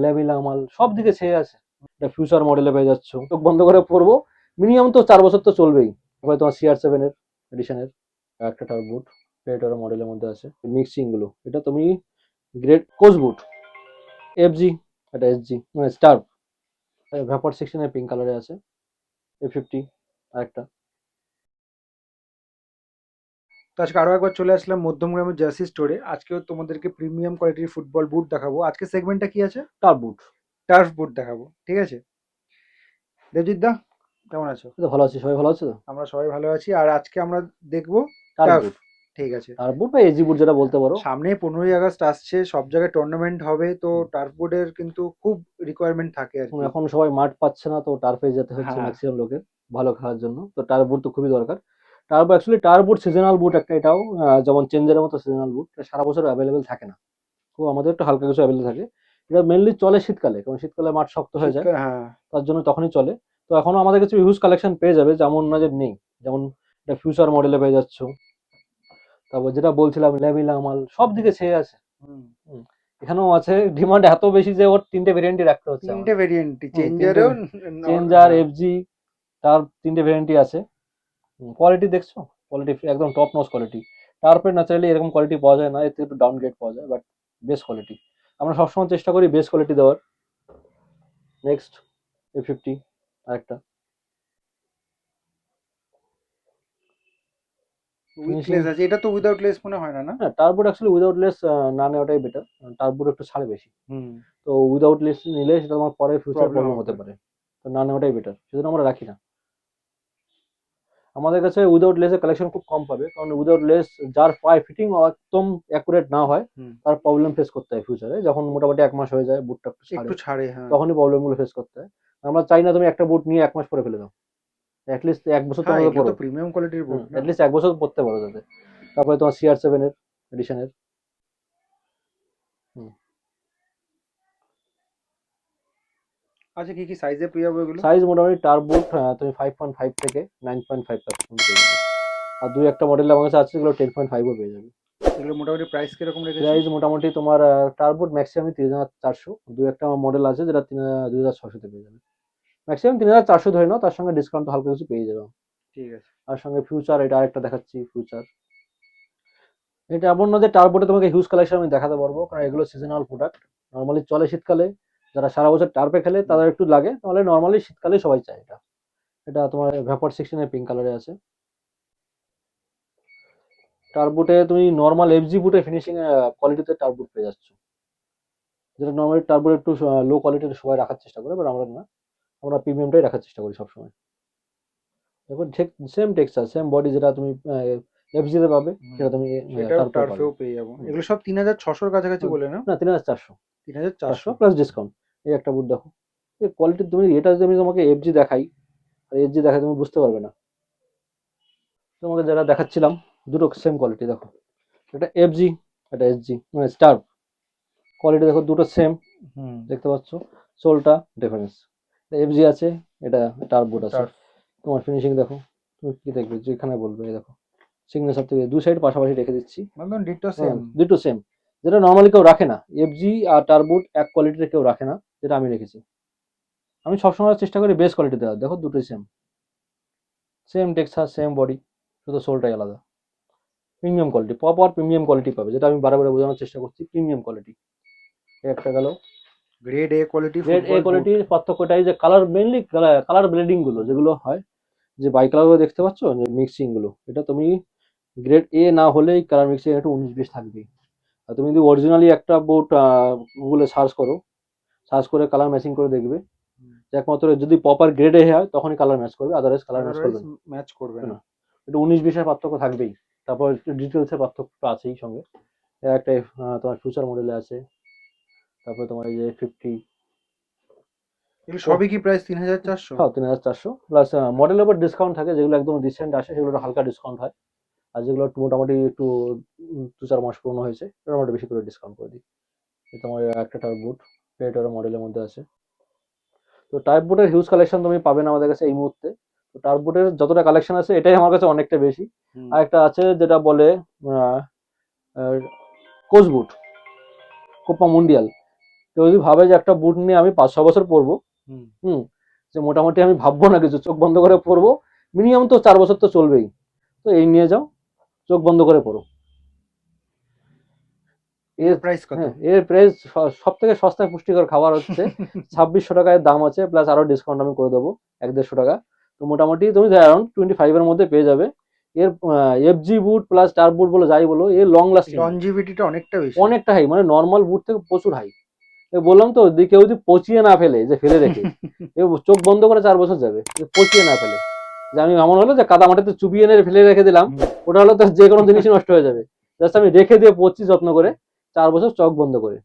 লেভিলা মাল সব দিকে ছেয়ে আছে। এটা ফিউচার মডেলে পেয়ে যাচ্ছ, চোখ বন্ধ করে পড়বো মিনিমাম তো 4 বছর তো চলবেই। তারপরে তোমার CR7 এর এডিশনের একটা টার বুট প্রেডেটর মডেলের মধ্যে আছে। মিক্সিং গুলো এটা তুমি গ্রেড কোচ বুট FG, এটা SG মানে স্টার ভ্যাপর 16 এর পিঙ্ক কালারে আছে। A50 আরেকটা। তো আজকে আরো একবার চলে আসলাম মধ্যমগ্রামের জার্সি স্টোরে। আজকেও তোমাদেরকে প্রিমিয়াম কোয়ালিটির ফুটবল বুট দেখাবো। আজকে সেগমেন্টটা কি আছে? টার বুট। টার্ফ বুট দেখাবো, ঠিক আছে। দেবজিৎ দা, কেমন আছো? তো ভালো আছি, সবাই ভালো আছে তো? আমরা সবাই ভালো আছি। আর আজকে আমরা দেখবো টার টার্ফ। বুট, ঠিক আছে। টার বুট বা এজি বুট যেটা বলতে পারো। সামনে 15ই আগস্ট আসছে, সব জায়গায় টুর্নামেন্ট হবে, তো টার্ফ বোর্ডের কিন্তু খুব রিকোয়ারমেন্ট থাকে আর কি। এখন সবাই মাঠ পাচ্ছে না, তো টার্ফে যেতে হচ্ছে হ্যাঁ। ম্যাক্সিমাম লোকের ভালো খেলার জন্য। তো টার বুট তো খুবই দরকার। টার অ্যাকচুয়ালি টার বুট সিজনাল বুট একটা, এটাও যেমন চেঞ্জের মতো সিজনাল বুট সারা বছর অ্যাভেলেবেল থাকে না। তো আমাদের একটু হালকা কিছু অ্যাভেলেবেল থাকে। এটা মেনলি চলে শীতকালে, কারণ শীতকালে মাঠ শক্ত হয়ে যায়, শীতকালে, হ্যাঁ। তার জন্য তখনই চলে। তো এখনো আমাদের কাছে হিউজ কালেকশন পেয়ে যাবে, যেমন না যে নেই। যেমন এটা ফিউচার মডেলে পেয়ে যাচ্ছ। তারপর যেটা বলছিলাম লেভিলা মাল সব দিকে ছেয়ে আছে। হুম। হুম। এখানেও আছে, ডিমান্ড এত বেশি যে ওর 3টে ভেরিয়েন্টই রাখতে হচ্ছে তিনটে আমাদের। ভেরিয়েন্ট, তিনটে চেঞ্জারেও। চেঞ্জার হ্যাঁ। FG, তার 3টে ভেরিয়েন্টই আছে। কোয়ালিটি দেখছো? কোয়ালিটি একদম টপ নচ কোয়ালিটি। তারপরে ন্যাচারালি এরকম কোয়ালিটি পাওয়া যায় না, এর থেকে একটু ডাউন গ্রেড পাওয়া যায়, বাট বেস্ট কোয়ালিটি। আমরা সবসময় চেষ্টা করি বেস্ট কোয়ালিটি দেওয়ার। নেক্সট A50 আরেকটা। উইথ ফিনিশিং, লেস আছে, এটা তো উইদাউট লেস মনে হয় না, না? হ্যাঁ টার্বোট অ্যাকচুয়ালি উইদাউট লেস না নেওয়াটাই বেটার। টার্বোট একটু ছাড়ে বেশি। হুম। তো উইদাউট লেস নিলে সেটা তোমার পরে ফিউচার প্রবলেম প্রবলেম হবে। হতে পারে। তো না নেওয়াটাই বেটার, সেজন্য আমরা রাখি না। আমাদের কাছে উইদাউট লেসের কালেকশন খুব কম পাবে, কারণ উইদাউট লেস যার পায়ে ফিটিং একদম অ্যাকুরেট না হয়, হুম। তার প্রবলেম ফেস করতে হয় ফিউচারে। যখন মোটামুটি 1 মাস হয়ে যায়, বুটটা একটু ছাড়ে, একটু ছাড়ে, হ্যাঁ। তখনই প্রবলেমগুলো ফেস করতে হয়। আমরা চাই না তুমি একটা বুট নিয়ে 1 মাস পরে ফেলে দাও। অ্যাটলিস্ট 1 বছর হ্যাঁ, তোমাকে এগুলো পরো। তো প্রিমিয়াম কোয়ালিটির বুট না। অ্যাটলিস্ট 1 বছর পরতে পারো যাতে। তারপরে তোমার CR7 এর এডিশনের। আচ্ছা, কি কি সাইজে পেয়ে যাবো এগুলো? সাইজ মোটামুটি টার বুট তুমি 5.5 থেকে 9.5 পর্যন্ত পেয়ে যাবে। আর দুই একটা মডেল আমার কাছে আছে যেগুলো 10.5ও পেয়ে যাবে। এগুলো মোটামুটি প্রাইস কিরকম রেখেছো? প্রাইস মোটামুটি তোমার টার্বোট ম্যাক্সিমাম 3,400। দু একটা মডেল আছে যেটা 2,600 পেয়ে যাবে। ম্যাক্সিমাম 3,400 ধরে নাও, তার সঙ্গে ডিসকাউন্ট তো হালকা কিছু পেয়ে যাবে। ঠিক আছে। আর সঙ্গে ফিউচার, এটা আরেকটা দেখাচ্ছি ফিউচার। এটা এমন না যে টার্বোটে তোমাকে হিউজ কালেকশন আমি দেখাতে পারবো, কারণ এগুলো সিজনাল প্রোডাক্ট। নর্মালি চলে শীতকালে, যারা সারা বছর টার্পে খেলে তাদের একটু লাগে, তাহলে নর্মালি শীতকালে সবাই চায় এটা। এটা তোমার ভ্যাপর 16 এর পিঙ্ক কালারে আছে। টার্বোটে তুমি নর্মাল FG বুটে ফিনিশিং কোয়ালিটিতে টার্বোট পেয়ে যাচ্ছ, যেটা নর্মালি টার্বোট একটু লো কোয়ালিটির সবাই রাখার চেষ্টা করে, বাট আমরা না, আমরা প্রিমিয়ামটাই রাখার চেষ্টা করি সবসময়। দেখো ঠিক সেম টেক্সচার সেম বডি, যেটা তুমি FG তে পাবে হুম। সেটা তুমি সেটাও টার্পেও পাবে। টার্ফেও পেয়ে যাবো। হুম। এগুলো সব 3,600 কাছাকাছি বলে না? না 3,400, 400 3,400। Plus discount. এই একটা বুট দেখো, এই কোয়ালিটি তুমি এটা যদি আমি তোমাকে FG দেখাই, আর FG দেখাই তুমি বুঝতে পারবে না। তোমাকে যারা দেখাচ্ছিলাম দুটো সেম কোয়ালিটি দেখো, এটা FG, এটা SG মানে স্টার। কোয়ালিটি দেখো দুটো সেম, হুম। দেখতে পাচ্ছ? সোলটা ডিফারেন্স, FG আছে, এটা টার্বোট আছে। টার্ফ। তোমার ফিনিশিং দেখো, তুমি কি দেখবে যেখানে বলবে, এই দেখো সিগনেচার থেকে দু সাইড পাশাপাশি রেখে দিচ্ছি। একদম ডিটো হ্যাঁ সেম। দুটো সেম, যেটা নর্মালি কেউ রাখে না। FG আর টার্বোট এক কোয়ালিটির কেউ রাখে না, যেটা আমি রেখেছি। আমি সবসময় চেষ্টা করি বেস্ট কোয়ালিটি দেওয়ার। দেখো দুটোই same, same texture same body, শুধু সোলটাই আলাদা। Premium quality, proper premium quality পাবে, যেটা আমি বারে বোঝানোর চেষ্টা করছি, প্রিমিয়াম কোয়ালিটি। একটা গেল। Grade A quality grade A football বুট। কোয়ালিটির পার্থক্যটাই যে কালার, মেনলি কালার ব্লেডিং গুলো যেগুলো হয়, যে বাই কালার গুলো দেখতে পাচ্ছ, যে মিক্সিং গুলো, এটা তুমি গ্রেড A না হলেই কালার মিক্সিং একটু 19-20 থাকবেই। আর তুমি যদি অরিজিনালি একটা বুট গুগলে সার্চ করো, সার্চ করে কালার ম্যাচিং করে দেখবে, যে একমাত্র যদি প্রপার গ্রেড A হয় তখনই কালার ম্যাচ করবে, আদারওয়াইজ কালার ম্যাচ আদারওয়াইজ করবে না। ম্যাচ করবে না। না, একটু 19-20-এর পার্থক্য থাকবেই। তারপর ডিটেলসের পার্থক্য আছেই সঙ্গে। এর একটা তোমার ফিউচার মডেলে আছে। তারপরে তোমার এই যে 50, এগুলো ও সবই কি প্রাইস 3,400? সব 3,400 প্লাস মডেলের উপর ডিসকাউন্ট থাকে, যেগুলো একদম রিসেন্ট আসে সেগুলো একটু হালকা ডিসকাউন্ট হয়। আর যেগুলো একটু মোটামুটি একটু 2-4 মাস পুরনো হয়েছে, ওটা মোটামুটি বেশি করে ডিসকাউন্ট করে দিই। এই তোমার একটা টার বুট প্রেডেটর মডেলের মধ্যে আছে। তো টাইপ বুটের হিউজ কালেকশন তুমি পাবে না আমাদের কাছে এই মুহূর্তে। তো টাইপ বুটের যতটা কালেকশন আছে এটাই আমার কাছে অনেকটা বেশি। হুম। আর একটা আছে যেটা বলে কোচ বুট, কোপা মুন্ডিয়াল। কেউ যদি ভাবে যে একটা বুট নিয়ে আমি 5-6 বছর পরবো, হুম। যে মোটামুটি আমি ভাববো না কিছু, চোখ বন্ধ করে পরবো, মিনিমাম তো 4 বছর তো চলবেই, তো এই নিয়ে যাও, চোখ বন্ধ করে পড়ো। এর প্রাইস কত? হ্যাঁ, এর প্রাইস সব থেকে সস্তা পুষ্টিকর খাবার হচ্ছে 2600 টাকায় দাম আছে, প্লাস আরো ডিসকাউন্ট আমি করে দেবো 100-150 টাকা। তো মোটামুটি তুমি অ্যারাউন্ড 25 এর মধ্যে পেয়ে যাবে। এর এফজি বুট প্লাস টার্ফ বুট বলো যাই বলো, এর লং লাস্টিং লনজিভিটিটা অনেকটা বেশি। অনেকটা হাই, মানে নর্মাল বুট থেকে প্রচুর হাই। বললাম তো, কেউ যদি পচিয়ে না ফেলে, যে ফেলে রেখে এ চোখ বন্ধ করে 4 বছর যাবে, যে পচিয়ে না ফেলে, যে আমি এমন হলো যে কাদা মাটিতে চুবিয়ে এনে ফেলে রেখে দিলাম, ওটা হলো তো যে কোনো জিনিসই নষ্ট হয়ে যাবে। জাস্ট আমি রেখে দিয়ে পচছি যত্ন করে 4 বছর চোখ বন্ধ করে।